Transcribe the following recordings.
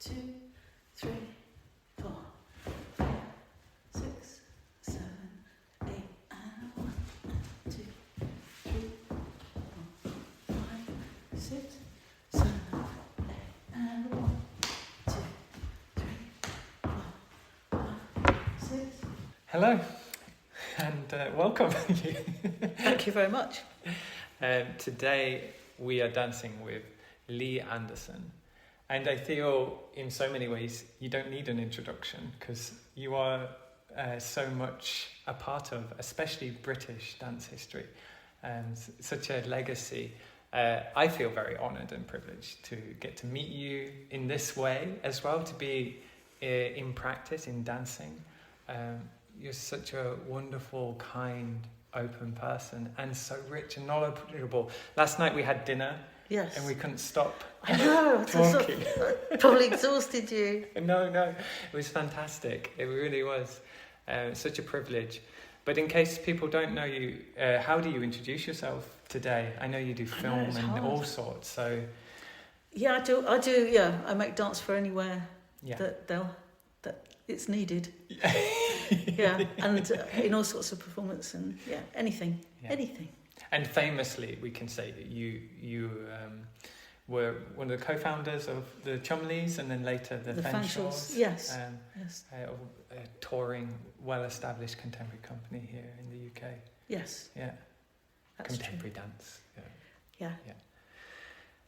2, 3, 4, 5, 6, 7, 8, and 1, 2, 3, 4, 5, 6, 7, 8, and 1, 2, 3, 4, 5, 6. Hello, and welcome. Thank you very much. Today we are dancing with Lea Anderson, and I feel in so many ways you don't need an introduction because you are so much a part of, especially British dance history, and such a legacy. I feel very honoured and privileged to get to meet you in this way as well, to be in practice in dancing. You're such a wonderful, kind, open person, and so rich and knowledgeable. Last night we had dinner. Yes. And we couldn't stop I know. talking. Probably exhausted you. No, it was fantastic. It really was. Such a privilege. But in case people don't know you, how do you introduce yourself today? I know you do film and hard. all sorts. So yeah, I do. Yeah, I make dance for anywhere that it's needed. Yeah, and in all sorts of performance and anything. And famously, we can say that you were one of the co-founders of the Chumleys, and then later the Fenshaws. Yes. A touring, well-established contemporary company here in the UK. Yes. Yeah. That's Contemporary true. dance.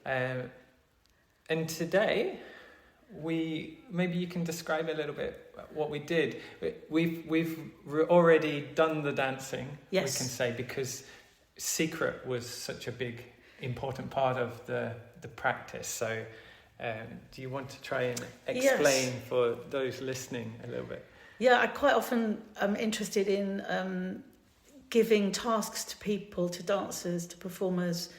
Yeah. And today, maybe you can describe a little bit what we did. We've already done the dancing. Yes. We can say, because secret was such a big important part of the practice. So do you want to try and explain for those listening a little bit? Yeah, I quite often am interested in giving tasks to people, to dancers, to performers,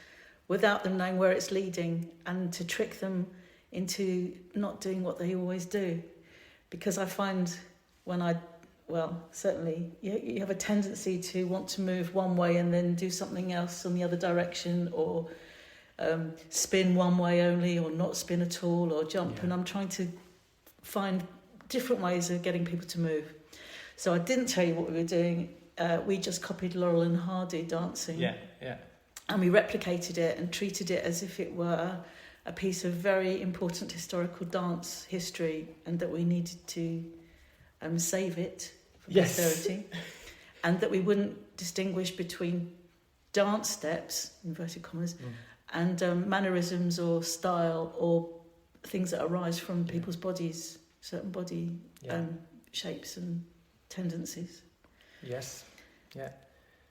without them knowing where it's leading, and to trick them into not doing what they always do. Because I find certainly you have a tendency to want to move one way and then do something else on the other direction, or spin one way only, or not spin at all, or jump. And I'm trying to find different ways of getting people to move. So I didn't tell you what we were doing. We just copied Laurel and Hardy dancing. Yeah. And we replicated it and treated it as if it were a piece of very important historical dance history, and that we needed to save it for posterity, and that we wouldn't distinguish between dance steps, inverted commas, and mannerisms or style or things that arise from people's bodies, certain body shapes and tendencies. Yes, yeah.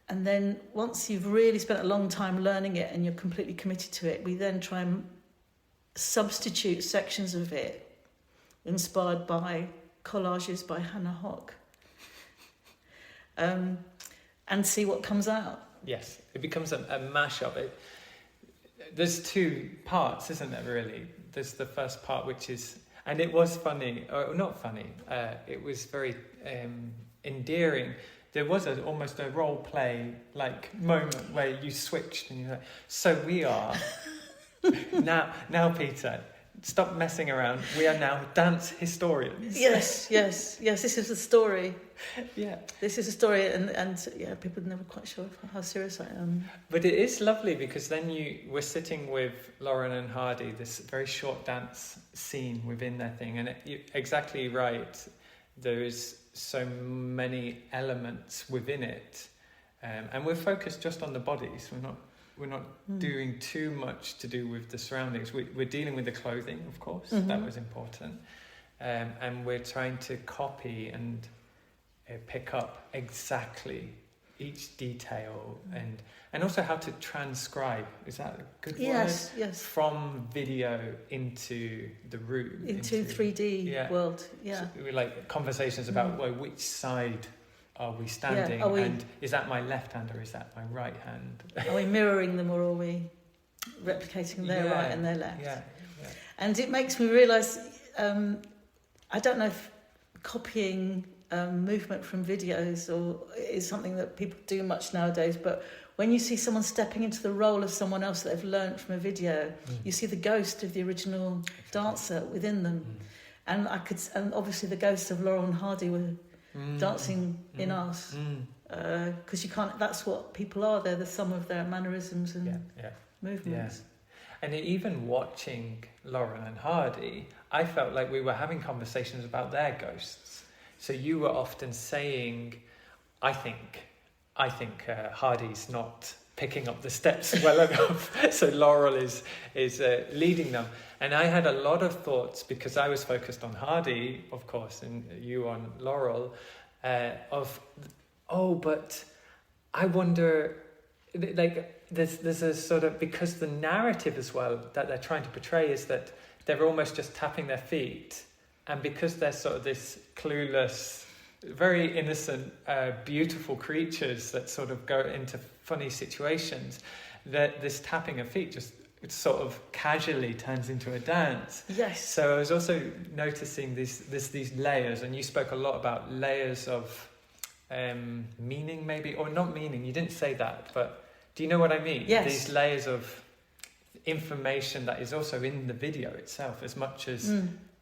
And then once you've really spent a long time learning it and you're completely committed to it, we then try and substitute sections of it inspired by collages by Hannah Hock, and see what comes out. Yes, it becomes a mashup. There's two parts, isn't there, really? There's the first part, which is, and it was funny, or not funny, it was very endearing. There was almost a role play like moment where you switched and you're like, so we are now Peter, stop messing around. We are now dance historians. Yes. This is a story. Yeah. This is a story, and people are never quite sure how serious I am. But it is lovely because then you were sitting with Laurel and Hardy, this very short dance scene within their thing, and you're exactly right. There is so many elements within it, and we're focused just on the bodies. We're not doing too much to do with the surroundings. We're dealing with the clothing, of course. That was important, and we're trying to copy and pick up exactly each detail, and also how to transcribe. Is that a good word? Yes. From video into the room, into 3D world. Yeah. So we like conversations about which side are we standing, and is that my left hand or is that my right hand? Are we mirroring them, or are we replicating their right and their left? Yeah. And it makes me realise, I don't know if copying movement from videos is something that people do much nowadays, but when you see someone stepping into the role of someone else that they've learnt from a video, you see the ghost of the original dancer within them. And and obviously the ghosts of Laurel and Hardy were dancing in us. Because you can't, that's what people are, they're the sum of their mannerisms and movements. And even watching Laurel and Hardy, I felt like we were having conversations about their ghosts. So you were often saying, I think Hardy's not picking up the steps well enough, so Laurel is leading them. And I had a lot of thoughts, because I was focused on Hardy, of course, and you on Laurel, but I wonder, like, there's a sort of, because the narrative as well that they're trying to portray is that they're almost just tapping their feet, and because they're sort of this clueless, very innocent, beautiful creatures that sort of go into funny situations, that this tapping of feet just sort of casually turns into a dance. Yes. So I was also noticing these layers, and you spoke a lot about layers of meaning, maybe, or not meaning. You didn't say that, but do you know what I mean? Yes. These layers of information that is also in the video itself, as much as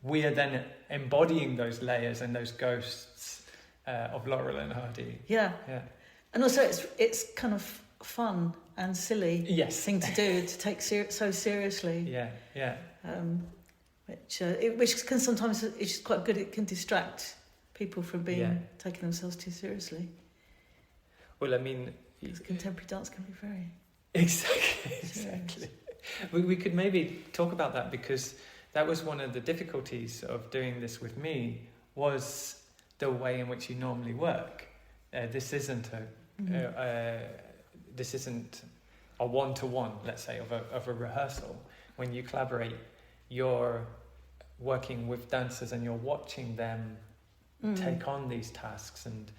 we are then embodying those layers and those ghosts of Laurel and Hardy. Yeah. And also it's kind of fun and silly thing to do, to take so seriously. Which can sometimes, it's just quite good, it can distract people from taking themselves too seriously. Well, I mean, because contemporary dance can be very exactly. We could maybe talk about that, because that was one of the difficulties of doing this with me, was the way in which you normally work. This isn't a one-to-one, let's say, of a rehearsal. When you collaborate, you're working with dancers and you're watching them take on these tasks, and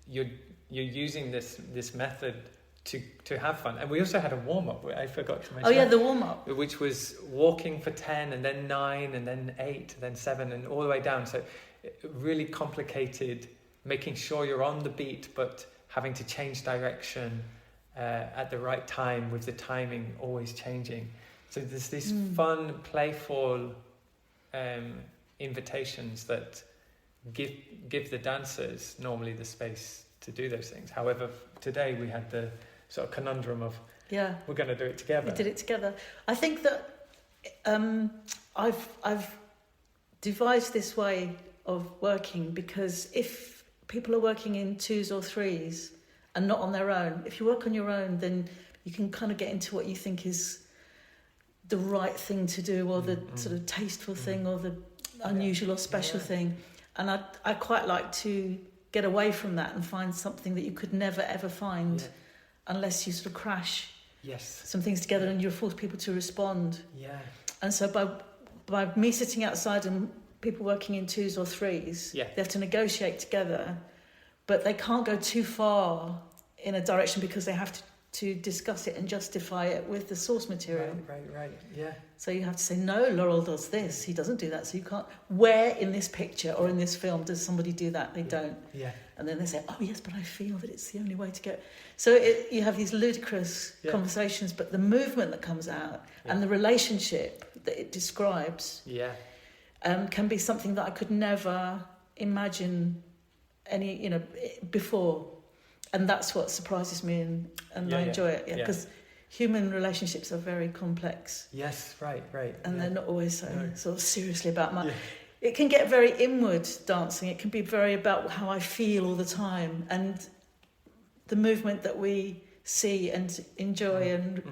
you're using this method to have fun. And we also had a warm-up, I forgot to mention. Oh yeah, the warm-up. Which was walking for 10, and then 9, and then 8, then 7, and all the way down. So really complicated, making sure you're on the beat, but having to change direction at the right time, with the timing always changing. So there's these fun, playful invitations that give the dancers normally the space to do those things. However, today we had the sort of conundrum of we're going to do it together. We did it together. I think that I've devised this way of working, because if people are working in 2s or 3s and not on their own, if you work on your own, then you can kind of get into what you think is the right thing to do, or the sort of tasteful thing, or the unusual or special thing. And I quite like to get away from that and find something that you could never ever find unless you sort of crash some things together and you force people to respond. And so by me sitting outside and people working in 2s or 3s, they have to negotiate together, but they can't go too far in a direction, because they have to discuss it and justify it with the source material. Right. Yeah. So you have to say, no, Laurel does this, he doesn't do that, so you can't. Where in this picture or in this film does somebody do that? They don't. Yeah. And then they say, oh yes, but I feel that it's the only way to go. So you have these ludicrous conversations, but the movement that comes out and the relationship that it describes can be something that I could never imagine before. And that's what surprises me, and I enjoy it, because human relationships are very complex. Yes, right. And they're not always so sort of seriously about It can get very inward dancing. It can be very about how I feel all the time, and the movement that we see and enjoy and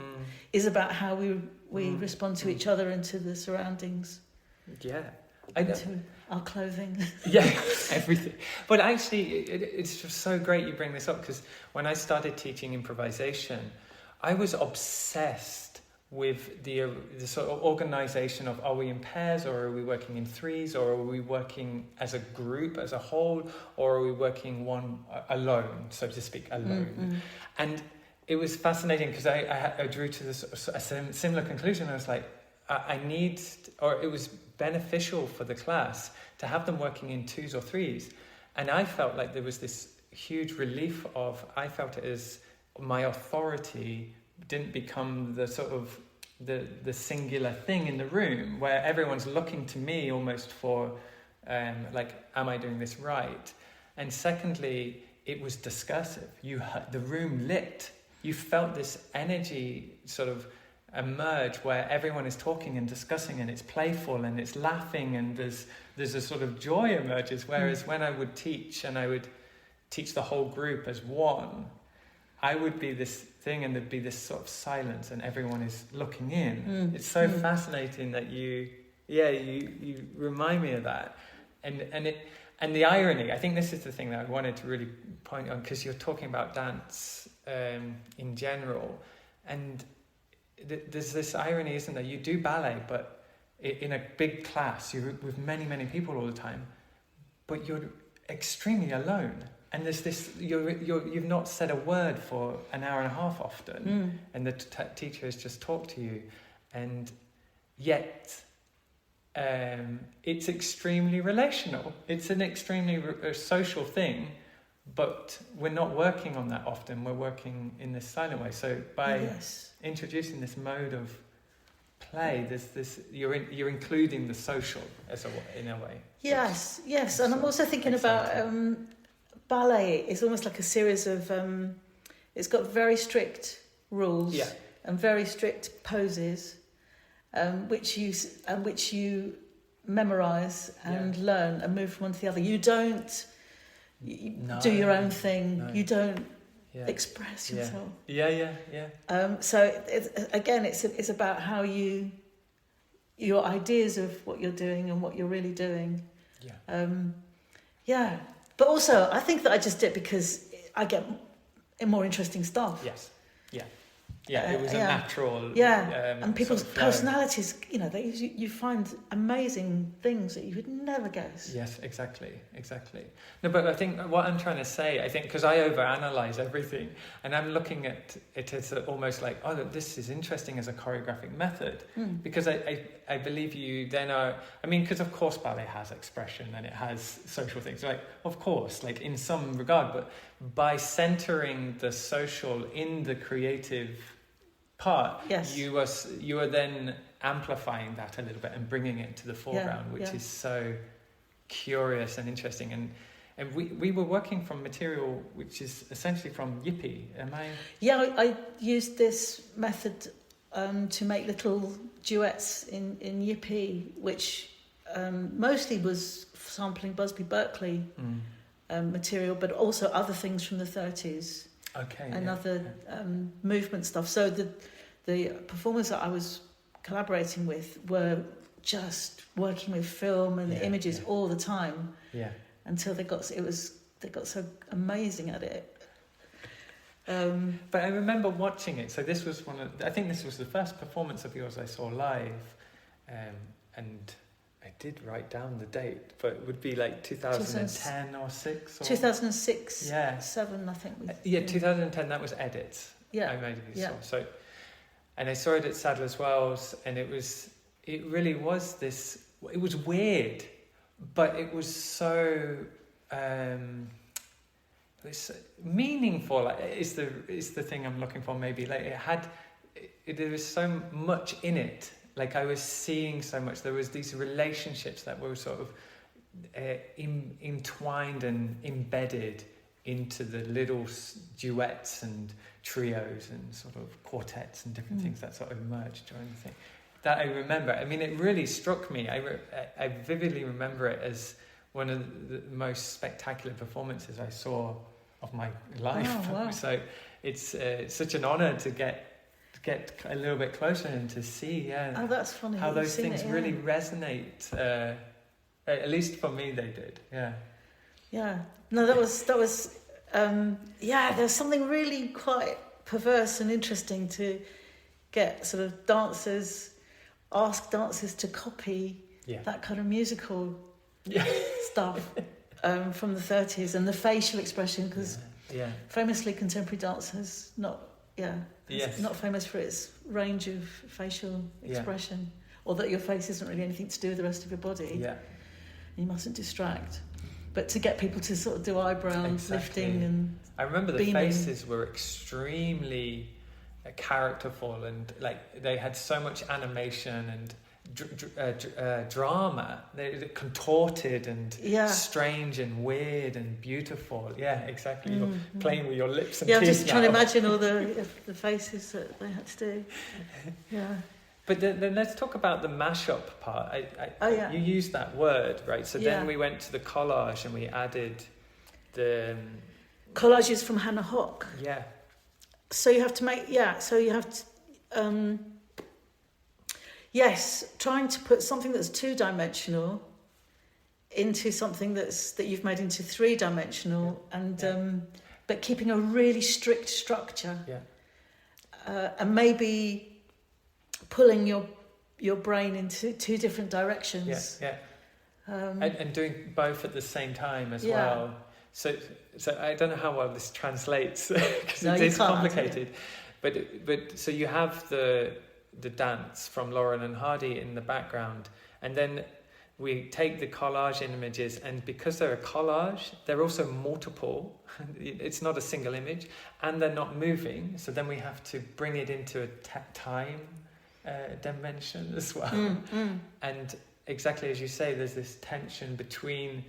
is about how we respond to each other and to the surroundings. Yeah. To our clothing. Everything. But actually, it's just so great you bring this up, because when I started teaching improvisation, I was obsessed with the sort of organisation of, are we in pairs, or are we working in 3s, or are we working as a group, as a whole, or are we working one alone, so to speak, alone? And it was fascinating, because I drew to a similar conclusion. I was like, it was beneficial for the class to have them working in 2s or 3s. And I felt like there was this huge relief I felt it as my authority didn't become the sort of the singular thing in the room where everyone's looking to me almost for like, am I doing this right? And secondly, it was discursive. The room lit. You felt this energy sort of emerge where everyone is talking and discussing, and it's playful and it's laughing, and there's a sort of joy emerges. Whereas when I would teach, and I would teach the whole group as one, I would be this thing and there'd be this sort of silence and everyone is looking in. It's so fascinating that you remind me of that. And the irony, I think this is the thing that I wanted to really point on, because you're talking about dance in general, and there's this irony, isn't there? You do ballet, but in a big class, you're with many, many people all the time, but you're extremely alone. And there's this, you've not said a word for an hour and a half often, and the teacher has just talked to you, and yet it's extremely relational. It's an extremely social thing, but we're not working on that often. We're working in this silent way. So by introducing this mode of play, there's this, you're including the social in a way. Yes, and I'm also thinking about ballet is almost like a series of it's got very strict rules and very strict poses, which you memorize and learn and move from one to the other. You don't do your own thing. No. You don't express yourself. So it's about how your ideas of what you're doing and what you're really doing. But also, I think that I just did because I get more interesting stuff. It was a natural. And people's sort of personalities, you find amazing things that you would never guess. Yes, exactly. No, but I think what I'm trying to say, because I overanalyze everything, and I'm looking at it as almost like, oh, this is interesting as a choreographic method, because I believe you then are, because of course ballet has expression and it has social things, like, of course, like in some regard, but by centering the social in the creative part, you are then amplifying that a little bit and bringing it to the foreground, which is so curious and interesting. And we were working from material which is essentially from Yippee. I used this method to make little duets in Yippee, which mostly was sampling Busby Berkeley material, but also other things from the 30s. And other movement stuff. So the performers that I was collaborating with were just working with film and images all the time. Until they got so amazing at it. But I remember watching it. So this was I think this was the first performance of yours I saw live, and I did write down the date, but it would be like 2010 or 6 or 2006, 7, I think. 2010. That was edits. I made of these songs. So, and I saw it at Sadler's Wells, and it really was this. It was weird, but it was so. It was meaningful. Like, is the thing I'm looking for? Maybe like there was so much in it. Like I was seeing so much. There was these relationships that were sort of entwined and embedded into the little duets and trios and sort of quartets and different things that sort of emerged during the thing. That I remember. It really struck me. I vividly remember it as one of the most spectacular performances I saw of my life. Wow. So it's such an honour to get a little bit closer and to see that's funny how those things really resonate, at least for me they did. No, that was there's something really quite perverse and interesting to get sort of ask dancers to copy that kind of musical stuff from the 30s, and the facial expression, because famously contemporary dance has not not famous for its range of facial expression, or that your face isn't really anything to do with the rest of your body. You mustn't distract. but to get people to sort of do eyebrow lifting and I remember the beaming. faces were extremely characterful, and like they had so much animation and drama. They contorted and strange and weird and beautiful. Yeah, exactly. You're playing with your lips and teeth. I'm just trying to now. imagine all the faces that they had to do. Yeah. But then let's talk about the mashup part. You used that word, right? So then we went to the collage and we added the collages from Hannah Hock. Yeah. So you have to make trying to put something that's 2-dimensional into something that you've made into 3-dimensional, and but keeping a really strict structure. Yeah. And maybe pulling your brain into 2 different directions. Yeah. And doing both at the same time as well. So I don't know how well this translates because it is complicated. But so you have the dance from Lauren and Hardy in the background, and then we take the collage images, and because they're a collage, they're also multiple. It's not a single image, and they're not moving. So then we have to bring it into a time dimension as well. And exactly as you say, there's this tension between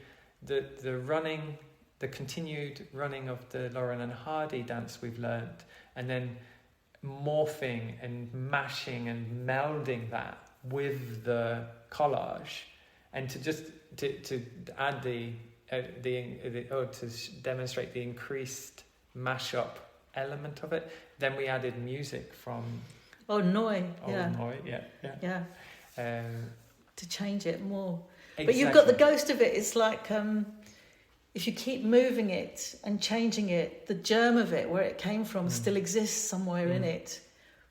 the continued running of the Lauren and Hardy dance we've learned, and then morphing and mashing and melding that with the collage, and to add to demonstrate the increased mashup element of it. Then we added music from Noi, to change it more. Exactly. But you've got the ghost of it. It's like if you keep moving it and changing it, the germ of it, where it came from, still exists somewhere in it.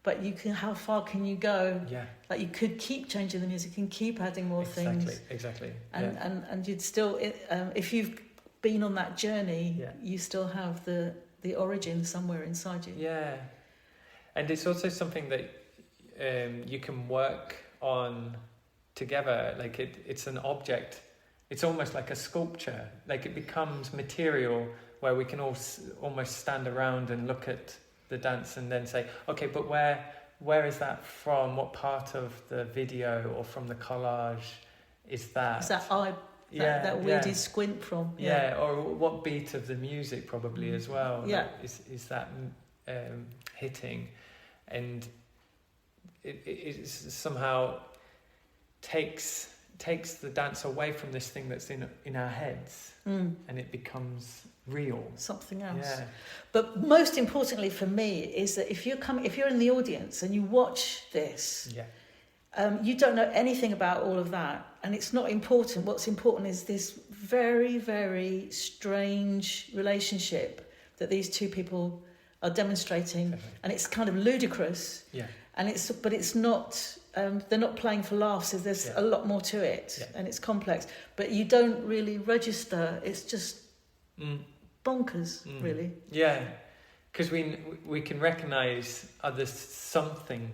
But how far can you go? Yeah. Like you could keep changing the music and keep adding more things. Exactly. And you'd still, if you've been on that journey, you still have the origin somewhere inside you. Yeah. And it's also something that you can work on together. Like it's an object. It's almost like a sculpture. Like it becomes material where we can all almost stand around and look at the dance and then say, okay, but where is that from? What part of the video or from the collage is that? Is that weirdy squint from? Yeah, or what beat of the music probably as well. Yeah. Is that hitting? And it somehow takes the dance away from this thing that's in our heads, and it becomes real, something else. Yeah. But most importantly for me is that if you're in the audience and you watch this, you don't know anything about all of that, and it's not important. What's important is this very, very strange relationship that these 2 people are demonstrating, and it's kind of ludicrous. Yeah. And it's not. They're not playing for laughs. There's a lot more to it, and it's complex. But you don't really register. It's just bonkers, really. Yeah, because we can recognise there's something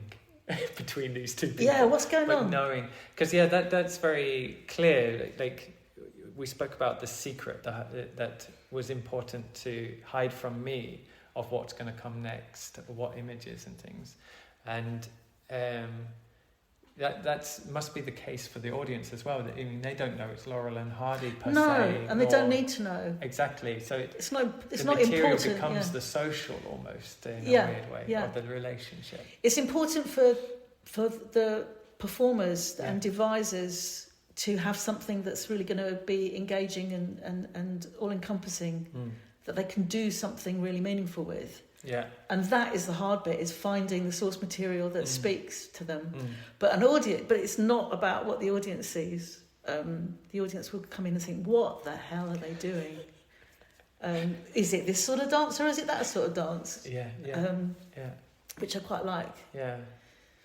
between these 2 people. Yeah, what's going on? Knowing, because that's very clear. Like we spoke about the secret that was important to hide from me of what's going to come next, or what images and things, and. That must be the case for the audience as well. I mean, they don't know it's Laurel and Hardy per se. No, and they don't need to know. Exactly. So it's not the important. material becomes the social almost in a weird way of the relationship. It's important for the performers and devisers to have something that's really going to be engaging and all encompassing, that they can do something really meaningful with. Yeah. And that is the hard bit, is finding the source material that speaks to them. But it's not about what the audience sees. The audience will come in and think, what the hell are they doing? Is it this sort of dance or is it that sort of dance? Which I quite like. Yeah.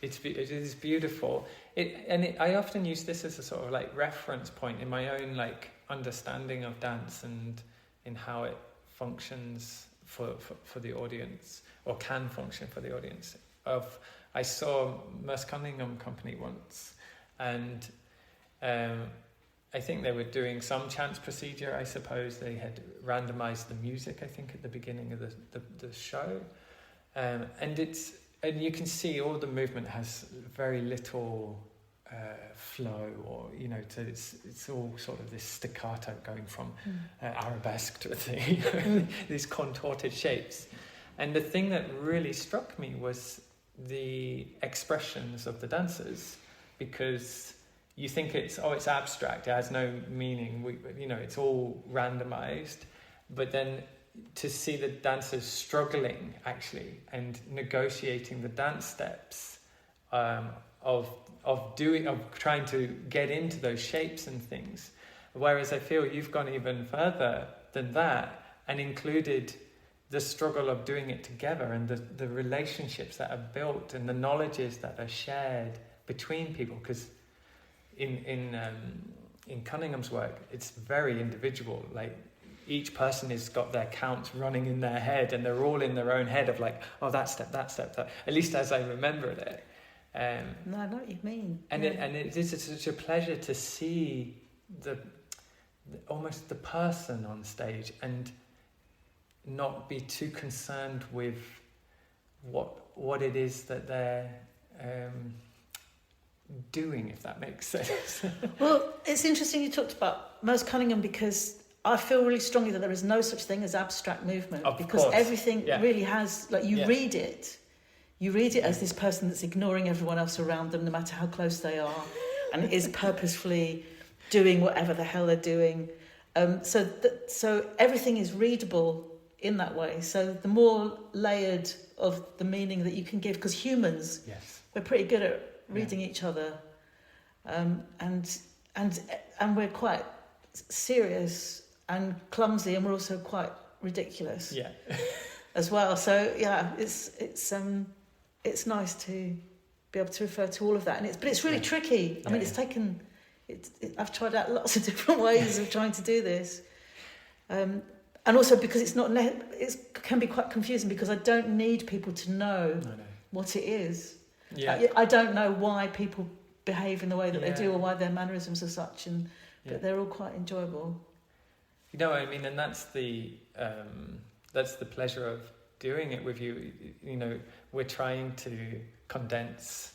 It is beautiful. I often use this as a sort of like reference point in my own like understanding of dance and in how it functions for the audience, or can function for the audience. I saw Merce Cunningham Company once, and I think they were doing some chance procedure. I suppose they had randomized the music, I think, at the beginning of the show. And you can see all the movement has very little flow, or so it's all sort of this staccato going from arabesque to a thing, these contorted shapes. And the thing that really struck me was the expressions of the dancers, because you think it's abstract, it has no meaning, it's all randomized, but then to see the dancers struggling actually and negotiating the dance steps of trying to get into those shapes and things, whereas I feel you've gone even further than that and included the struggle of doing it together, and the relationships that are built and the knowledges that are shared between people, because in Cunningham's work it's very individual, like each person has got their counts running in their head, and they're all in their own head of like, oh, that step, that, at least as I remembered it. No, I know what you mean. And it is such a pleasure to see almost the person on stage and not be too concerned with what it is that they're doing, if that makes sense. Well, it's interesting you talked about Most Cunningham, because I feel really strongly that there is no such thing as abstract movement, because course. Everything really has, like, you read it as this person that's ignoring everyone else around them, no matter how close they are, and is purposefully doing whatever the hell they're doing. So everything is readable in that way. So the more layered of the meaning that you can give, because humans, we're pretty good at reading each other, and we're quite serious and clumsy, and we're also quite ridiculous as well. So it's nice to be able to refer to all of that, but it's really tricky. I mean, it's taken. I've tried out lots of different ways of trying to do this, and also because it can be quite confusing, because I don't need people to know what it is. Yeah. I don't know why people behave in the way that they do, or why their mannerisms are such, but they're all quite enjoyable. I mean, and that's the pleasure of doing it with you. We're trying to condense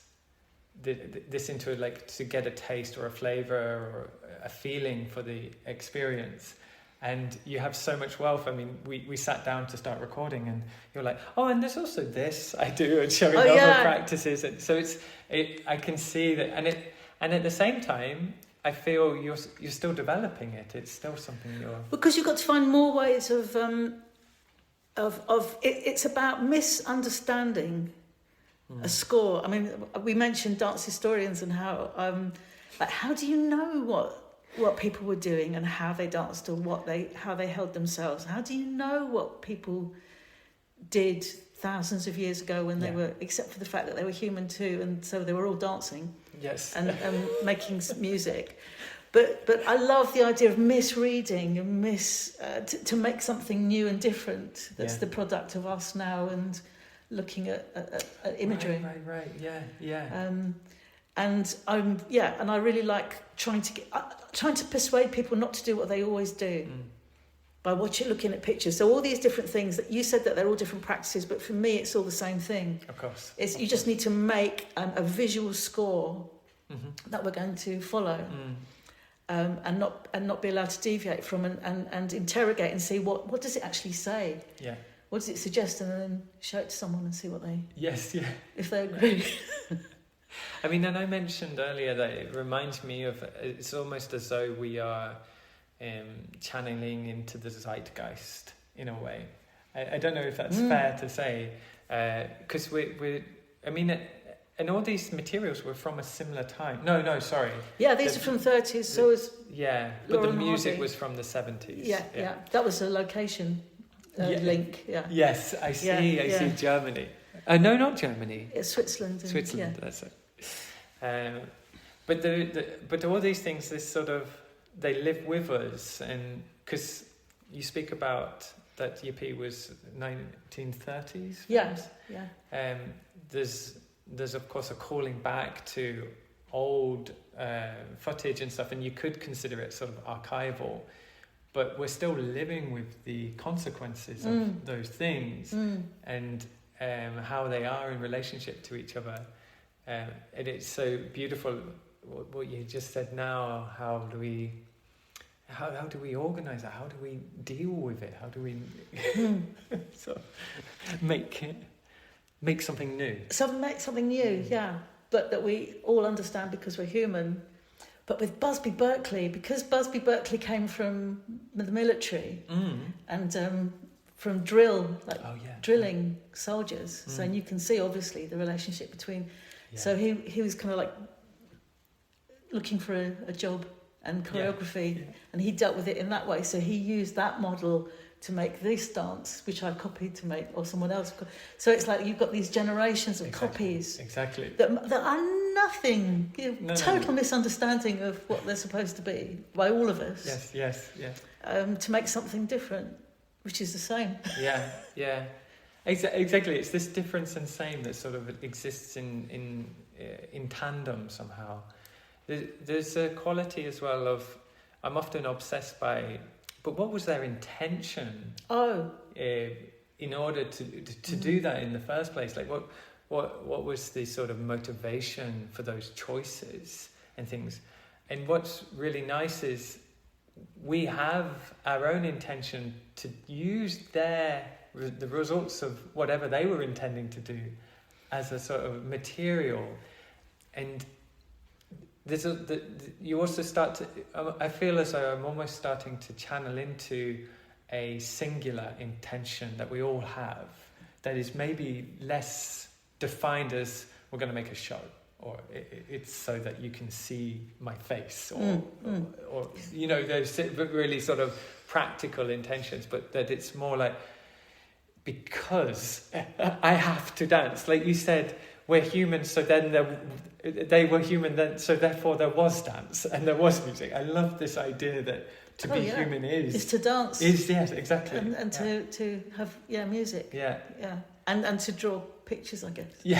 this into to get a taste or a flavor or a feeling for the experience. And you have so much wealth. I mean, we sat down to start recording, and you're like, oh, and there's also this I do, and showing other practices. And so I can see that, and at the same time, I feel you're still developing it. It's still something because you've got to find more ways of it's about misunderstanding a score. I mean, we mentioned dance historians and how how do you know what people were doing and how they danced, or how they held themselves? How do you know what people did thousands of years ago when they were, except for the fact that they were human too, and so they were all dancing and making music. But I love the idea of misreading and to make something new and different that's the product of us now, and looking at imagery. Right. Yeah. And I really like trying to persuade people not to do what they always do by looking at pictures. So all these different things that you said, that they're all different practices, but for me it's all the same thing. Of course. You just need to make a visual score that we're going to follow, and not be allowed to deviate from, and interrogate and see what does it actually say. Yeah. What does it suggest, and then show it to someone and see what they if they agree. I mean, and I mentioned earlier that it reminds me of, it's almost as though we are channeling into the zeitgeist in a way. I don't know if that's fair to say, because and all these materials were from a similar time. No, sorry. Yeah, these are from the 30s, so is but the music was from the 70s. Yeah. That was a location link, Yes, I see, I see Germany. No, not Germany. It's Switzerland. Switzerland, that's it. But all these things, this sort of, they live with us, and because you speak about that Yippee was 1930s. Yeah. There's of course a calling back to old footage and stuff, and you could consider it sort of archival, but we're still living with the consequences of those things and how they are in relationship to each other. And it's so beautiful what you just said now. How do we organise that? How do we deal with it? How do we make something new? Make something new, yeah. But that we all understand because we're human. But with Busby Berkeley, because Busby Berkeley came from the military and from drilling soldiers, so and you can see obviously the relationship between. Yeah. So he was kind of like looking for a job and choreography, and he dealt with it in that way. So he used that model to make this dance, which I copied to make, or someone else. So it's like you've got these generations of copies. Exactly. That are nothing, total misunderstanding of what they're supposed to be by all of us. Yes. To make something different, which is the same. Yeah. Exactly. It's this difference and same that sort of exists in tandem somehow. There's a quality as well of, I'm often obsessed by, but what was their intention? In order to do that in the first place, like what was the sort of motivation for those choices and things? And what's really nice is we have our own intention to use the results of whatever they were intending to do as a sort of material. And you also start to, I feel as though I'm almost starting to channel into a singular intention that we all have, that is maybe less defined as we're going to make a show, or it's so that you can see my face, or you know, those really sort of practical intentions, but that it's more like, because I have to dance, like you said, we're human, so then they were human, then so therefore there was dance and there was music. I love this idea that to be human is to dance. Yes, exactly. And to have music. Yeah. And to draw pictures, I guess. Yeah,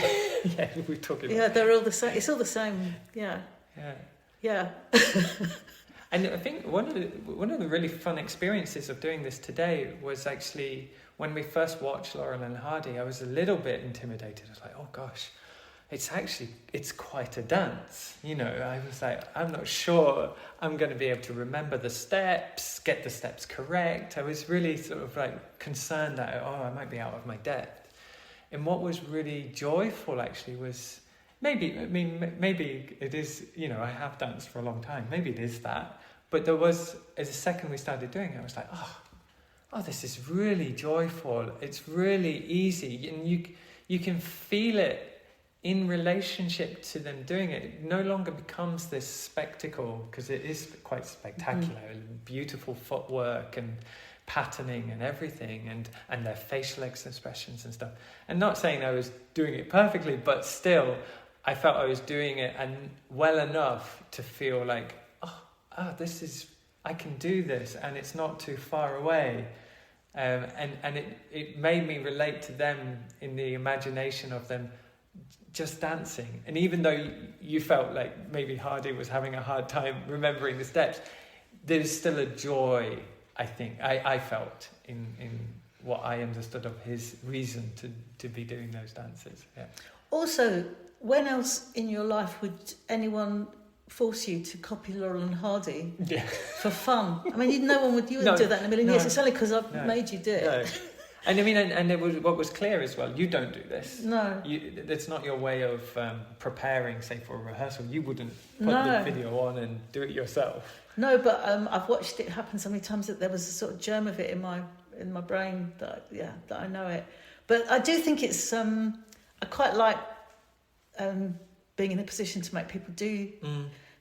we're talking about. Yeah, they're all the same. It's all the same. Yeah. And I think one of the really fun experiences of doing this today was actually when we first watched Laurel and Hardy. I was a little bit intimidated. I was like, oh gosh, it's quite a dance. You know, I was like, I'm not sure I'm going to be able to remember the steps, get the steps correct. I was really sort of like concerned that, I might be out of my depth. And what was really joyful actually was, maybe it is, you know, I have danced for a long time. Maybe it is that. But there was, as the second we started doing it, I was like, oh, this is really joyful. It's really easy. And you can feel it in relationship to them doing it. It no longer becomes this spectacle, because it is quite spectacular, beautiful footwork and patterning and everything, and their facial expressions and stuff. And not saying I was doing it perfectly, but still I felt I was doing it and well enough to feel like, this is, I can do this, and it's not too far away. And it made me relate to them in the imagination of them just dancing. And even though you felt like maybe Hardy was having a hard time remembering the steps, there's still a joy, I think, I felt in what I understood of his reason to be doing those dances. Yeah. Also, when else in your life would anyone force you to copy Laurel and Hardy for fun? I mean, no one would. You wouldn't do that in a million years. It's only because I've made you do it. No. And I mean, and it was, what was clear as well, you don't do this. No. It's not your way of preparing, say, for a rehearsal. You wouldn't put the video on and do it yourself. No, but I've watched it happen so many times that there was a sort of germ of it in my brain that I know it. But I do think it's I quite like being in a position to make people do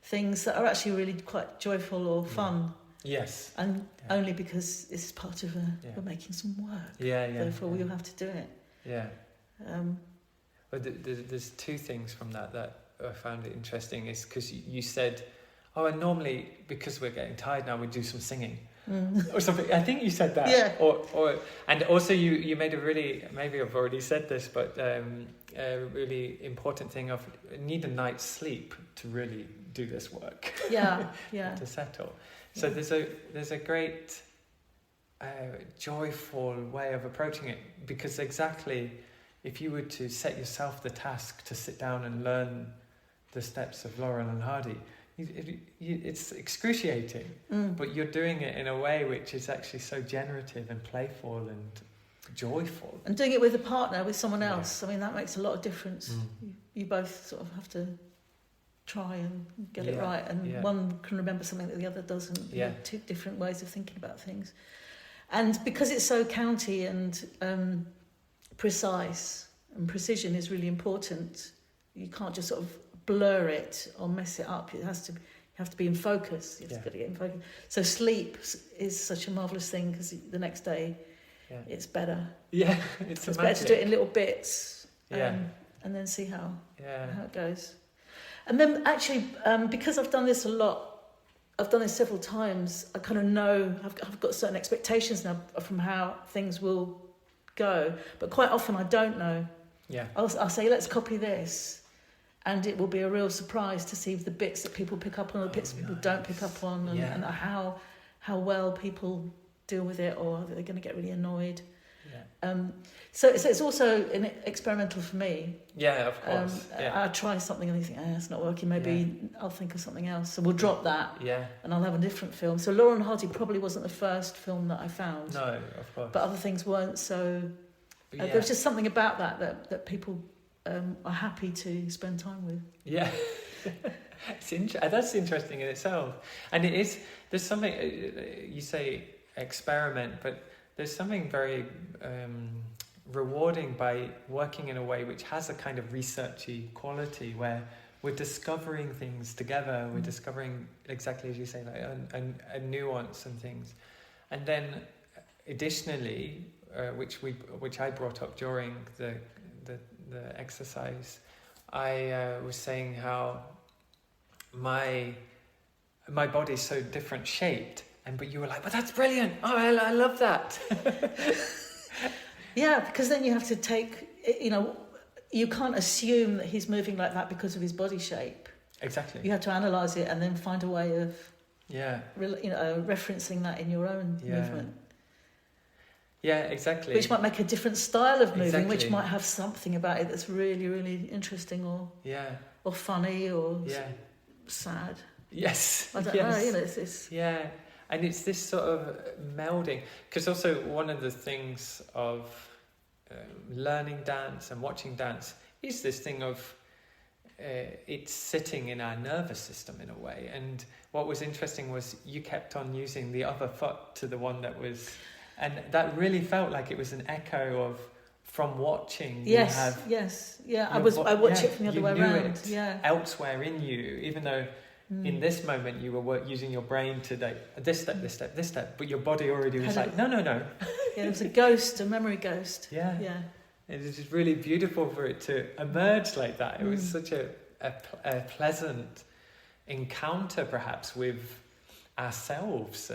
things that are actually really quite joyful or fun. Yes. And only because it's part of we're making some work. Therefore, we'll have to do it. Yeah. Well, there's two things from that I found it interesting. Is because you said, and normally, because we're getting tired now, we do some singing. Or something. I think you said that. Yeah. Or and also you made a really, maybe I've already said this, but a really important thing of need a night's sleep to really do this work. Yeah. To settle. So there's a great joyful way of approaching it, because exactly if you were to set yourself the task to sit down and learn the steps of Laurel and Hardy, it's excruciating, but you're doing it in a way which is actually so generative and playful and joyful. And doing it with a partner, with someone else, I mean, that makes a lot of difference. You both sort of have to try and get it right, and one can remember something that the other doesn't. Two different ways of thinking about things. And because it's so county and precise, and precision is really important, you can't just sort of blur it or mess it up. You have to be in focus. You have to get in focus. So sleep is such a marvellous thing, because the next day it's better. Yeah, it's better to do it in little bits. And then see how it goes. And then actually, because I've done this a lot, I've done this several times, I kind of know, I've got certain expectations now from how things will go. But quite often I don't know. Yeah. I'll say, let's copy this. And it will be a real surprise to see the bits that people pick up on, the bits that people don't pick up on, and how well people deal with it, or they're going to get really annoyed. So it's also experimental for me. Yeah, of course. I try something and I think, it's not working. Maybe I'll think of something else. So we'll drop that. And I'll have a different film. So Laurel and Hardy probably wasn't the first film that I found. No, of course. But other things weren't. So there's just something about that people are happy to spend time with. Yeah. That's interesting in itself. And it is, there's something, you say experiment, but there's something very rewarding by working in a way which has a kind of researchy quality, where we're discovering things together, we're discovering, exactly as you say, like a nuance and things. And then additionally, which I brought up during the exercise, I was saying how my body's so different shaped, but you were like, but that's brilliant. Oh, I love that. Yeah, because then you have to take, you can't assume that he's moving like that because of his body shape. Exactly. You have to analyse it and then find a way of, referencing that in your own movement. Yeah, exactly. Which might make a different style of moving, which might have something about it that's really, really interesting, or funny, or sad. Yes. I don't know. It's and it's this sort of melding, because also one of the things of learning dance and watching dance is this thing of it's sitting in our nervous system in a way. And what was interesting was you kept on using the other foot to the one that was, and that really felt like it was an echo of from watching. Yes. I watch it from the other way around. Elsewhere in you, even though. In this moment, you were using your brain to this step, but your body already was like, no. It was a ghost, a memory ghost. Yeah. It was just really beautiful for it to emerge like that. It was such a pleasant encounter, perhaps, with ourselves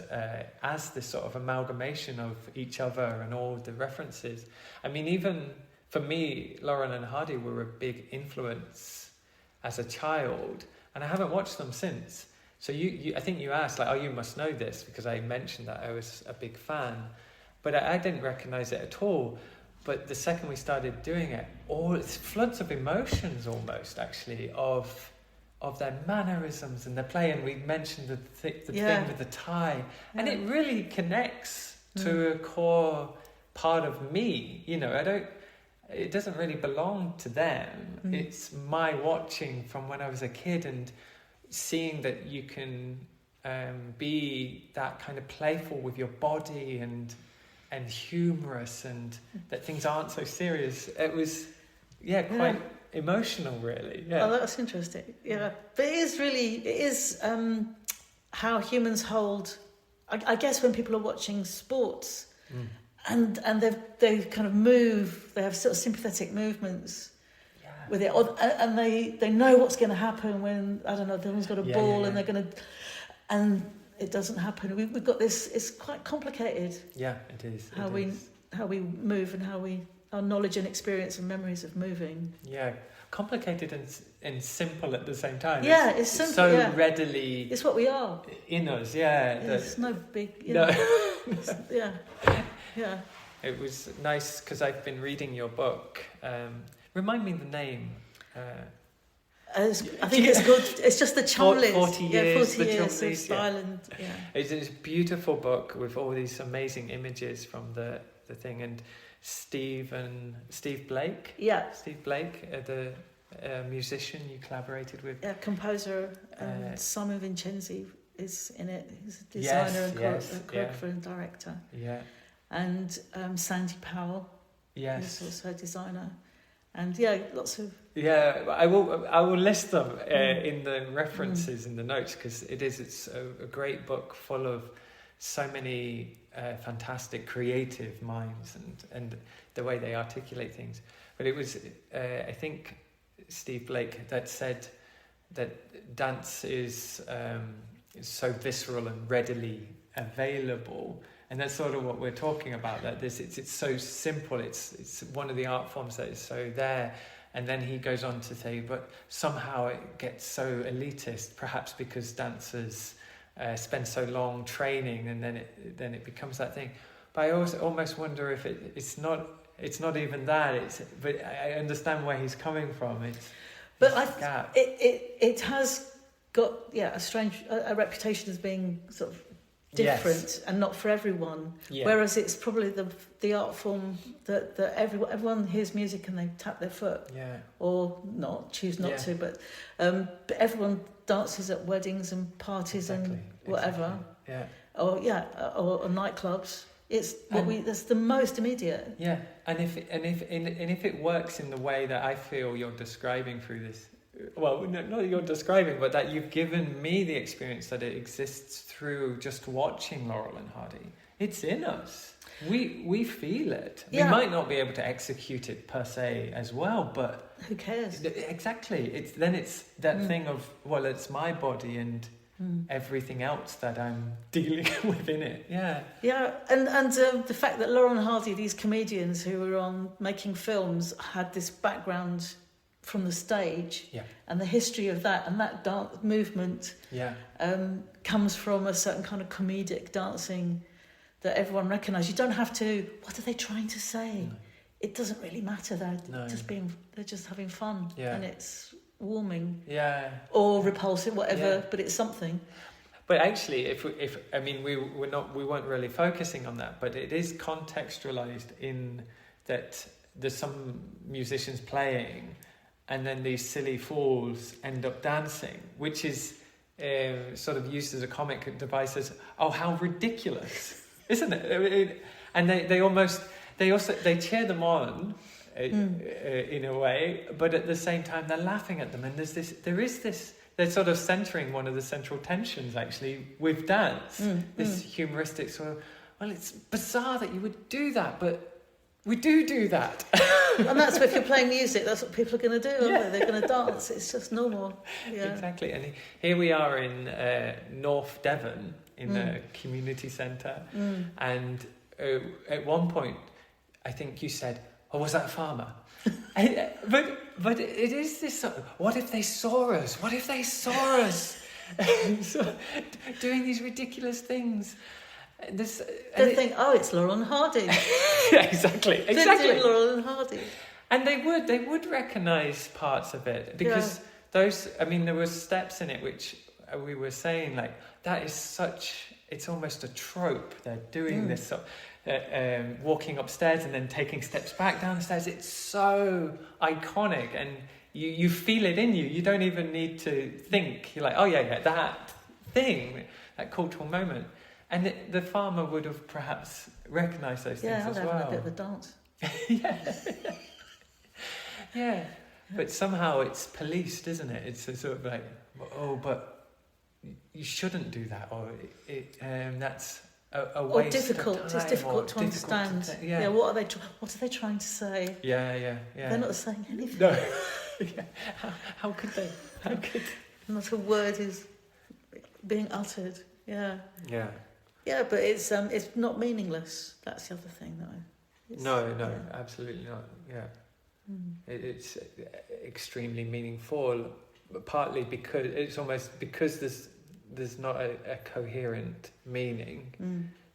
as this sort of amalgamation of each other and all the references. I mean, even for me, Laurel and Hardy were a big influence as a child. And I haven't watched them since. So I think you asked, like, you must know this, because I mentioned that I was a big fan. But I didn't recognise it at all. But the second we started doing it, it's floods of emotions almost, actually, of their mannerisms and their play. And we mentioned the thing with the tie. And it really connects to a core part of me. It doesn't really belong to them. It's my watching from when I was a kid and seeing that you can be that kind of playful with your body and humorous, and that things aren't so serious. It was, quite emotional, really. Yeah. Oh, that's interesting. Yeah, but it is how humans hold. I guess when people are watching sports. And they kind of move. They have sort of sympathetic movements with it, and they know what's going to happen when someone's got a ball and they're going to, and it doesn't happen. We've got this. It's quite complicated. Yeah, it is. How we move and how we our knowledge and experience and memories of moving. Yeah, complicated and simple at the same time. Yeah, it's simple. So readily. It's what we are. In us, yeah. It's no big. No. Yeah. Yeah. It was nice because I've been reading your book. Remind me the name. I think it's called. It's just the Chumleys. 40 years, 40 the years of Chumleys, Ireland. Yeah. It's a beautiful book with all these amazing images from the thing, and Steve Blake. Yeah. Steve Blake, the musician you collaborated with. Yeah, composer Simon Vincenzi is in it. He's a designer and choreographer and director. Yeah. And Sandy Powell. Yes. Who's also a designer. And lots of. Yeah, I will list them in the references in the notes, because it's a great book full of so many fantastic creative minds and the way they articulate things. But it was I think Steve Blake that said that dance is so visceral and readily available. And that's sort of what we're talking about. That it's so simple. It's one of the art forms that is so there. And then he goes on to say, but somehow it gets so elitist, perhaps because dancers spend so long training, and then it becomes that thing. But I almost wonder if it's not even that. But I understand where he's coming from. It has got a strange reputation as being sort of different and not for everyone. Yeah. Whereas it's probably the art form that everyone hears music and they tap their foot. Yeah. Or choose not to, but everyone dances at weddings and parties and whatever. Exactly. Yeah. Or nightclubs. It's that's the most immediate. Yeah. And if it works in the way that I feel you're describing through this, well, not that you're describing, but that you've given me the experience that it exists through just watching Laurel and Hardy. It's in us. We feel it. Yeah. We might not be able to execute it per se as well, but who cares? Exactly. It's that thing of, well, it's my body and everything else that I'm dealing with in it. Yeah. Yeah, and the fact that Laurel and Hardy, these comedians who were on making films, had this background from the stage, and the history of that, and that dance movement comes from a certain kind of comedic dancing that everyone recognises. You don't have to. What are they trying to say? No. It doesn't really matter. They're just having fun, and it's warming, or repulsive, whatever. Yeah. But it's something. But actually, if we weren't really focusing on that, but it is contextualized in that there's some musicians playing. And then these silly fools end up dancing, which is sort of used as a comic device as, oh, how ridiculous, isn't it? And they cheer them on in a way, but at the same time they're laughing at them. And they're sort of centering one of the central tensions actually with dance. This humoristic sort of, well, it's bizarre that you would do that, but we do that. And that's if you're playing music, that's what people are going to do, aren't they? They're going to dance. It's just normal. Yeah. Exactly. And here we are in North Devon, in a community centre. And at one point, I think you said, oh, was that a farmer? But it is this sort of, what if they saw us? What if they saw us? So, doing these ridiculous things. They think, oh, it's Laurel and Hardy. Yeah, exactly. They're Laurel and Hardy. And they would recognise parts of it, because there were steps in it which we were saying, like, that is it's almost a trope. They're doing this sort of, walking upstairs and then taking steps back down the stairs. It's so iconic, and you feel it in you. You don't even need to think. You're like, oh yeah, that thing, that cultural moment. And the farmer would have perhaps recognised those things as well. Yeah, a bit of a dance. Yeah. But somehow it's policed, isn't it? It's a sort of like, oh, but you shouldn't do that, or that's a waste or difficult. Of time, it's difficult to understand. What are they trying to say? Yeah. They're not saying anything. No. How could they? Not a word is being uttered. Yeah. Yeah. Yeah, but it's not meaningless. That's the other thing, though. No, absolutely not. Yeah. It's extremely meaningful, but partly because it's almost because there's not a coherent meaning.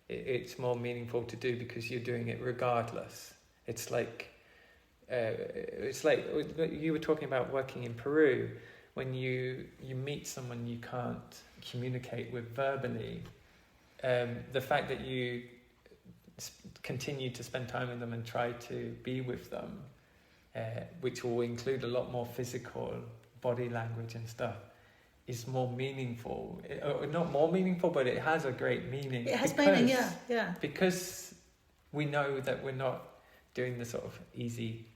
It's more meaningful to do because you're doing it regardless. It's like you were talking about working in Peru. When you meet someone you can't communicate with verbally, the fact that you continue to spend time with them and try to be with them, which will include a lot more physical body language and stuff, is more meaningful. Not more meaningful, but it has a great meaning. It has meaning, yeah. Because we know that we're not doing the sort of easy.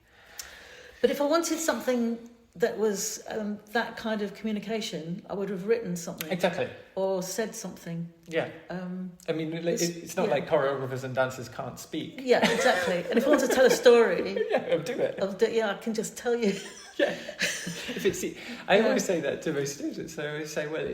But if I wanted something that was that kind of communication, I would have written something. Exactly. Or said something. Yeah. I mean, it's not like choreographers and dancers can't speak. Yeah, exactly. And if I want to tell a story... I'll do it. I can just tell you. Yeah. I always say that to my students. I always say, well,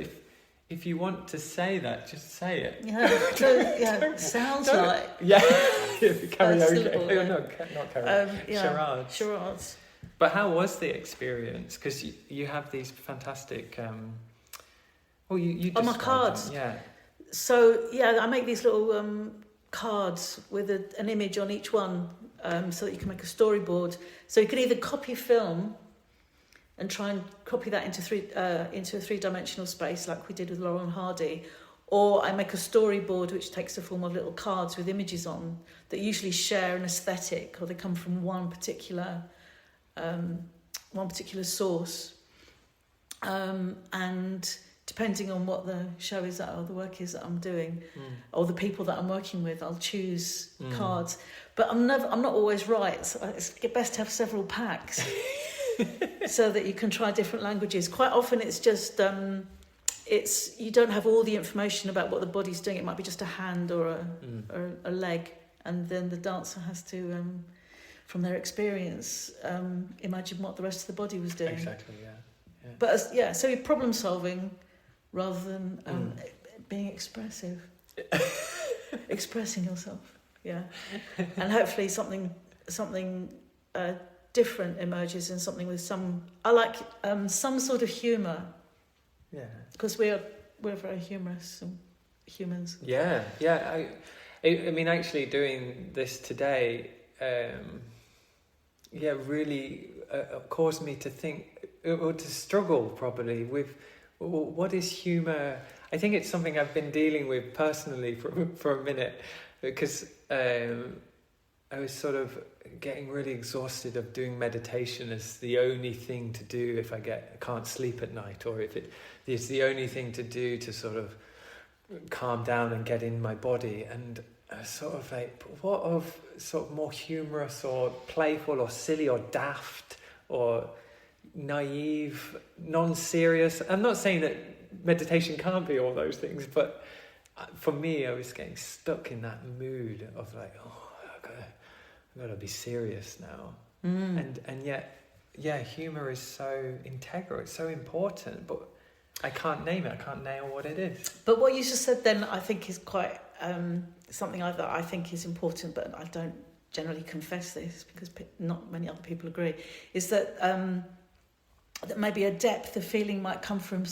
if you want to say that, just say it. Yeah. Sounds like... Yeah. Karaoke. Syllable, yeah. No, not karaoke. Charades. But how was the experience? Because you have these fantastic... you my cards. Them. Yeah. So, I make these little cards with an image on each one so that you can make a storyboard. So you can either copy film and try and copy that into a three-dimensional space like we did with Laurel and Hardy, or I make a storyboard which takes the form of little cards with images on that usually share an aesthetic, or they come from one particular source, and depending on what the show is or the work is that I'm doing, or the people that I'm working with, I'll choose cards. But I'm not always right. So it's best to have several packs so that you can try different languages. Quite often, it's just you don't have all the information about what the body's doing. It might be just a hand or a leg, and then the dancer has to, from their experience, imagine what the rest of the body was doing. Exactly. Yeah. But so you're problem solving rather than being expressive, expressing yourself. Yeah, and hopefully something different emerges, and something with some. I like some sort of humour. Yeah, because we're very humorous humans. Yeah. I mean, actually doing this today, really caused me to think or to struggle probably with what is humour. I think it's something I've been dealing with personally for a minute, because I was sort of getting really exhausted of doing meditation as the only thing to do if I can't sleep at night, or if it's the only thing to do to sort of calm down and get in my body. And sort of like, what of sort of more humorous or playful or silly or daft or naive, non-serious? I'm not saying that meditation can't be all those things, but for me, I was getting stuck in that mood of like, I've got to be serious now. And yet, humour is so integral, it's so important, but I can't name it, I can't nail what it is. But what you just said then, I think is quite something that I think is important, but I don't generally confess this because not many other people agree, is that that maybe a depth of feeling might come from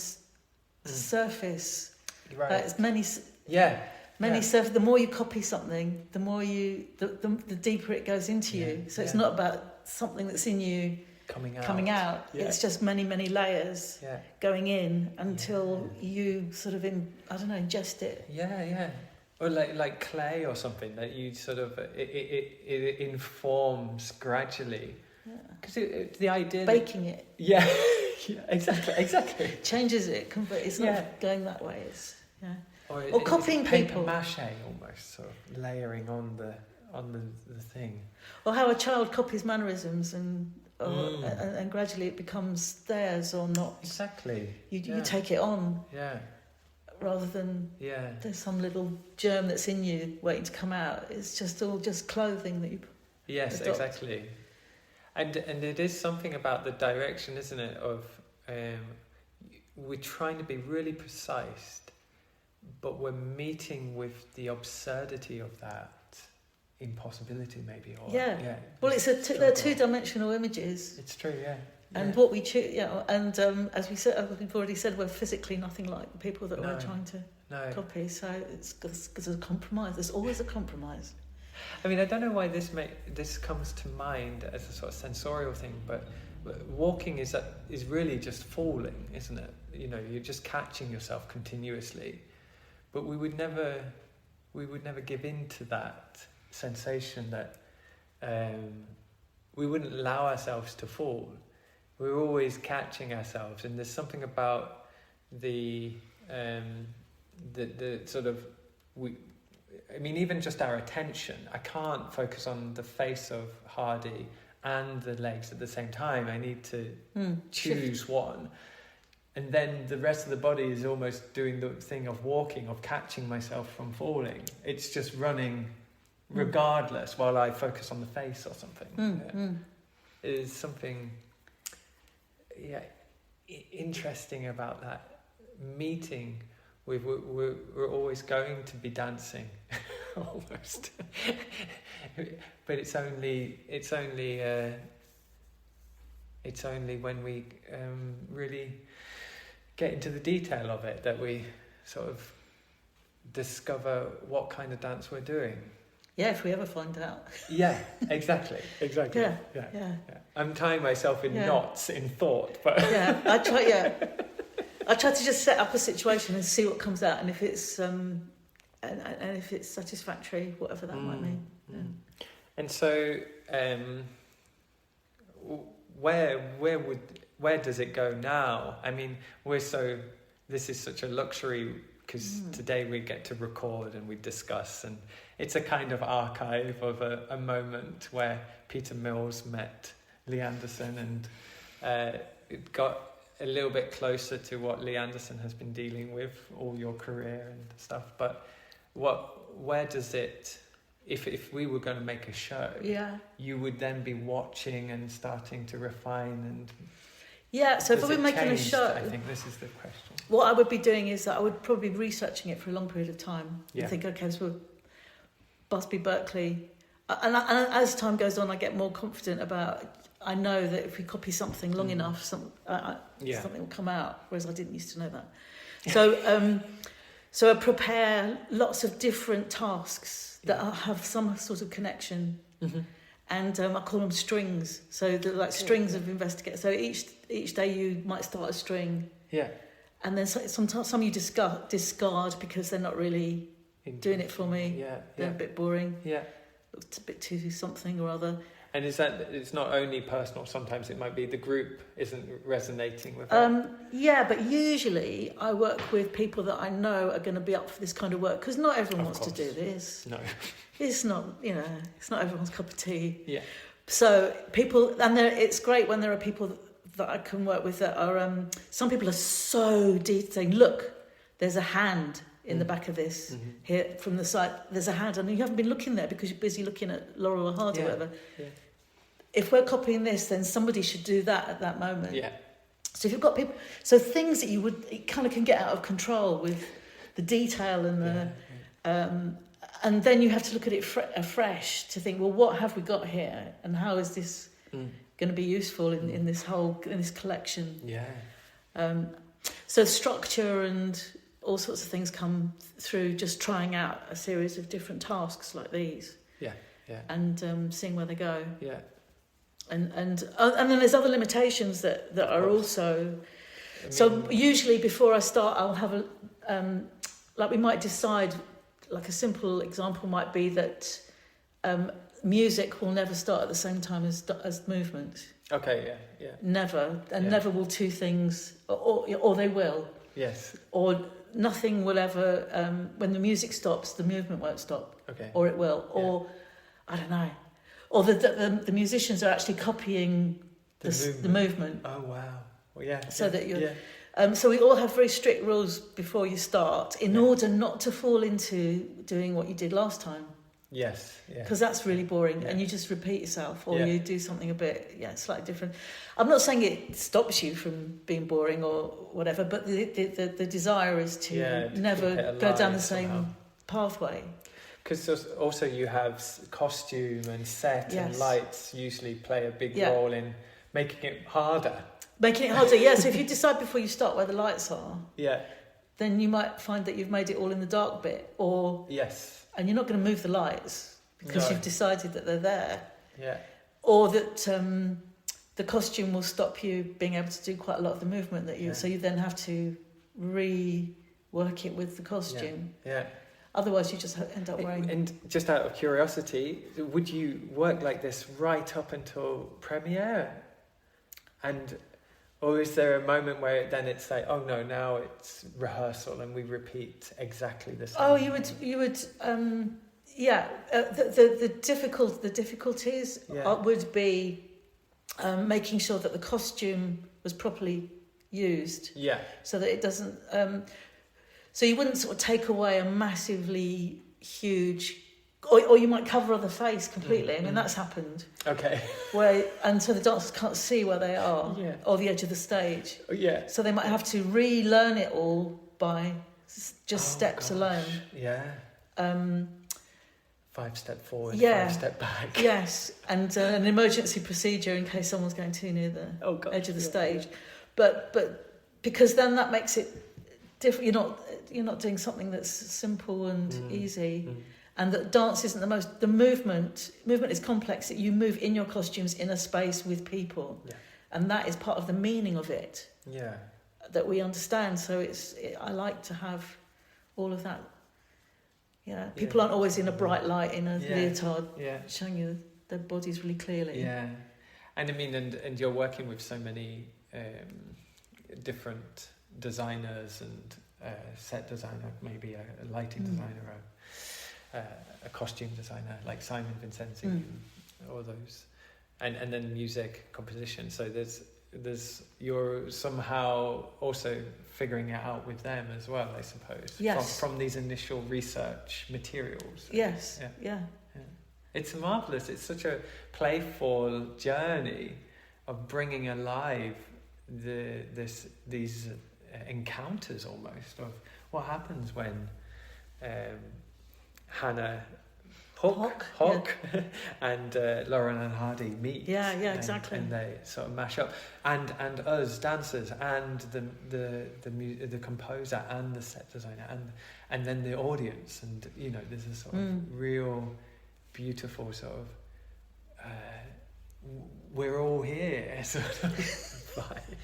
surface. Right. Many surface. The more you copy something, the more the deeper it goes into you. So it's not about something that's in you coming out. Yeah. It's just many layers going in until you sort of ingest it. Yeah. Or like clay or something that you sort of it informs gradually. Because the idea baking it. Yeah, exactly. Changes it, but it's not going that way. It's or copying paper people. Mache almost, sort of layering on the thing. Or how a child copies mannerisms and gradually it becomes theirs or not. Exactly. You take it on. Yeah. Rather than there's some little germ that's in you waiting to come out. It's just all just clothing that you. Yes, adopt. Exactly. And it is something about the direction, isn't it? Of we're trying to be really precise, but we're meeting with the absurdity of that impossibility, maybe. Or, Well, they're two-dimensional images. It's true, yeah. And what we choose, as we've already said, we're physically nothing like the people that we're trying to copy. So it's because of a compromise. There's always a compromise. I mean, I don't know why this comes to mind as a sort of sensorial thing, but walking is really just falling, isn't it? You know, you're just catching yourself continuously. But we would never give in to that sensation that we wouldn't allow ourselves to fall. We're always catching ourselves, and there's something about the sort of even just our attention. I can't focus on the face of Hardy and the legs at the same time. I need to choose one. And then the rest of the body is almost doing the thing of walking, of catching myself from falling. It's just running regardless while I focus on the face or something. It is something interesting about that meeting. We're always going to be dancing, almost. But it's only when we really get into the detail of it that we sort of discover what kind of dance we're doing. Yeah, if we ever find out. Yeah, exactly. Yeah. I'm tying myself in knots in thought, but I try to just set up a situation and see what comes out, and if it's and if it's satisfactory, whatever that might mean. Yeah. And so, where does it go now? I mean, this is such a luxury because today we get to record and we discuss, and it's a kind of archive of a moment where Peter Mills met Lea Anderson, and it got a little bit closer to what Lea Anderson has been dealing with all your career and stuff. But where does it? If we were going to make a show, you would then be watching and starting to refine and. Yeah, so if we were making a show, I think this is the question. What I would be doing is that I would probably be researching it for a long period of time. Yeah. And think, okay, so Busby Berkeley, and as time goes on, I get more confident about. I know that if we copy something long enough, something will come out. Whereas I didn't used to know that. So, so I prepare lots of different tasks that have some sort of connection. Mm-hmm. And I call them strings. So they're like strings of investigate. So each day you might start a string. Yeah. And then sometimes some you discard because they're not really doing it for me. Yeah. They're a bit boring. Yeah. It's a bit too something or other. And is that it's not only personal? Sometimes it might be the group isn't resonating with it. Yeah, but usually I work with people that I know are going to be up for this kind of work because not everyone wants to do this. No. It's not, it's not everyone's cup of tea. Yeah. So people, and it's great when there are people that I can work with that are, some people are so deep saying, look, there's a hand in the back of this here from the side. There's a hand, and you haven't been looking there because you're busy looking at Laurel or Hardy or whatever. Yeah. If we're copying this, then somebody should do that at that moment. Yeah. So if you've got people, so things that it kind of can get out of control with the detail and the, and then you have to look at it afresh to think, well, what have we got here, and how is this going to be useful in this collection? Yeah. So structure and all sorts of things come through just trying out a series of different tasks like these. Yeah. Yeah. And seeing where they go. Yeah. And then there's other limitations that are also. So usually before I start, I'll have we might decide. Like a simple example might be that music will never start at the same time as movement. Okay. Yeah. Never, and never will two things, or they will. Yes. Or nothing will ever. When the music stops, the movement won't stop. Okay. Or it will. Yeah. Or I don't know. Or the musicians are actually copying the movement. Oh wow! Well, yeah. So that you're. Yeah. So we all have very strict rules before you start in order not to fall into doing what you did last time. Yes. Yeah. Because that's really boring, and you just repeat yourself, or you do something a bit slightly different. I'm not saying it stops you from being boring or whatever, but the desire is to never go down the same pathway. Because also you have costume and set and Yes. lights usually play a big Yeah. role in making it harder. Making it harder, yeah. So if you decide before you start where the lights are, Yeah. then you might find that you've made it all in the dark bit, Yes. and you're not going to move the lights because No. you've decided that they're there, Yeah. or that the costume will stop you being able to do quite a lot of the movement that you. Yeah. So you then have to rework it with the costume. Yeah. Otherwise, you just end up wearing. And just out of curiosity, would you work like this right up until premiere? Or is there a moment where then it's like, oh no, now it's rehearsal and we repeat exactly the same? Oh, you would. Yeah. The difficulties would be making sure that the costume was properly used. Yeah. So that it doesn't. So you wouldn't sort of take away a massively huge, or you might cover the face completely. I mean, that's happened. Okay. And so the dancers can't see where they are, Yeah. or the edge of the stage. Yeah. So they might have to relearn it all by just steps alone. Yeah. 5 step forward, Yeah. 5 step back. Yes, and an emergency procedure in case someone's going too near the edge of the stage. Yeah. But because then that makes it different. You're not doing something that's simple and easy. And that dance isn't the movement is complex. That you move in your costumes in a space with people, and that is part of the meaning of it. Yeah. That we understand. So I like to have all of that. Yeah, people aren't always in a bright light in a leotard, showing you their bodies really clearly. Yeah, and I mean, and you're working with so many different designers and set designer, maybe a lighting designer, a costume designer like Simon Vincenzi, and all those, and then music composition. So you're somehow also figuring it out with them as well, I suppose. Yes. From these initial research materials. Yes. Yeah. It's marvellous. It's such a playful journey of bringing alive these encounters almost of what happens when Hannah Hook and Lauren and Hardy meet. Yeah, exactly. And they sort of mash up, and us dancers and the composer and the set designer and then the audience, and there's a sort of real beautiful sort of we're all here sort of vibe.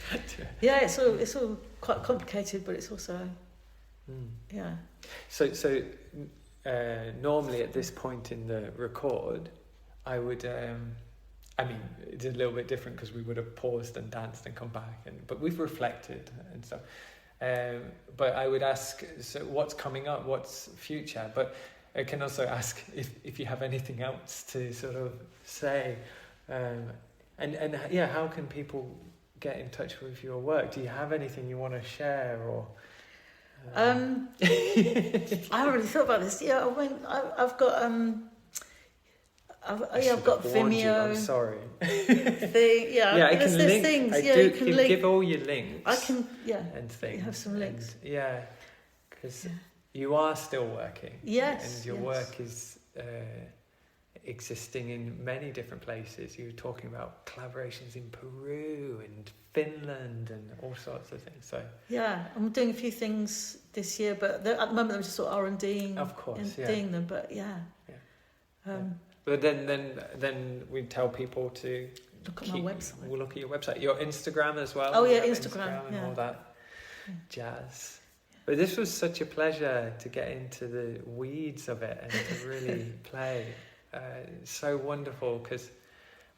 Yeah, it's all quite complicated, but it's also yeah. So normally at this point in the record, I would, I mean, it's a little bit different because we would have paused and danced and come back, but we've reflected and stuff. But I would ask, so what's coming up? What's future? But I can also ask if you have anything else to sort of say, and how can people get in touch with your work? Do you have anything you want to share or? I haven't really thought about this. Yeah, I mean, I've got I've got Vimeo. I'm sorry. I can link. Things. You can link. Give all your links. I can. And things. You have some links. Because you are still working. Yes. And your work is existing in many different places. You were talking about collaborations in Peru and Finland and all sorts of things. So I'm doing a few things this year, but at the moment I'm just sort of R&Ding. Of course, doing them, but But then we tell people to look at my website. We'll look at your website, your Instagram as well. Oh yeah, Instagram and all that jazz. But this was such a pleasure to get into the weeds of it and to really play. So wonderful because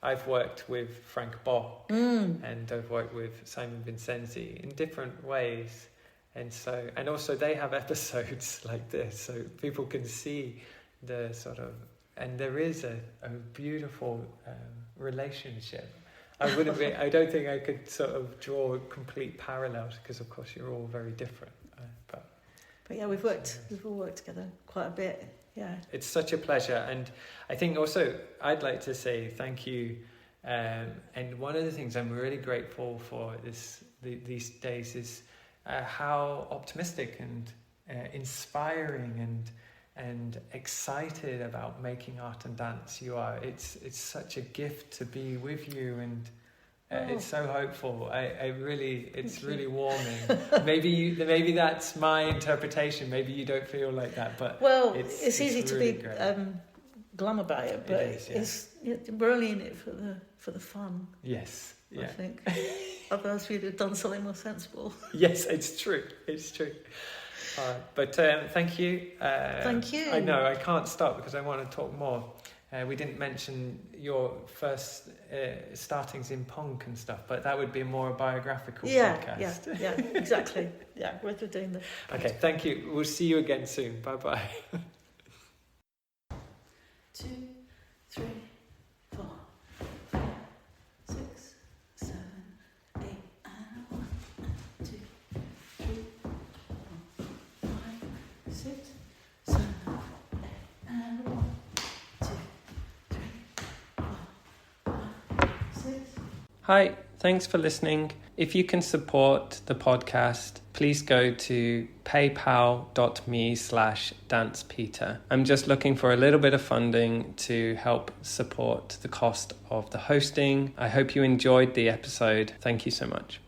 I've worked with Frank Bock and I've worked with Simon Vincenzi in different ways, and also they have episodes like this, so people can see the sort of, and there is a beautiful relationship. I don't think I could sort of draw complete parallels because of course you're all very different. But yeah, we've all worked together quite a bit. Yeah, it's such a pleasure, and I think also I'd like to say thank you. And one of the things I'm really grateful for these days is how optimistic and inspiring and excited about making art and dance you are. It's such a gift to be with you, and it's so hopeful. It's really warming. Maybe that's my interpretation. Maybe you don't feel like that, but it's easy to really be glum about it, but we're only in it for the fun. Yes, I think. Otherwise, we'd have done something more sensible. Yes, it's true. But thank you. Thank you. I know I can't stop because I want to talk more. We didn't mention your first startings in punk and stuff, but that would be more a biographical podcast. Yeah, exactly. Yeah, we're doing that. Okay, thank you. We'll see you again soon. Bye-bye. 2, 3, 4, 5, 6, 7, 8, and 1, 2, 3, 4, 5, 6, 7, 8, and 1, 2, 3, 4, 5, 6. Hi, thanks for listening. If you can support the podcast, please go to paypal.me/dancepeter. I'm just looking for a little bit of funding to help support the cost of the hosting. I hope you enjoyed the episode. Thank you so much.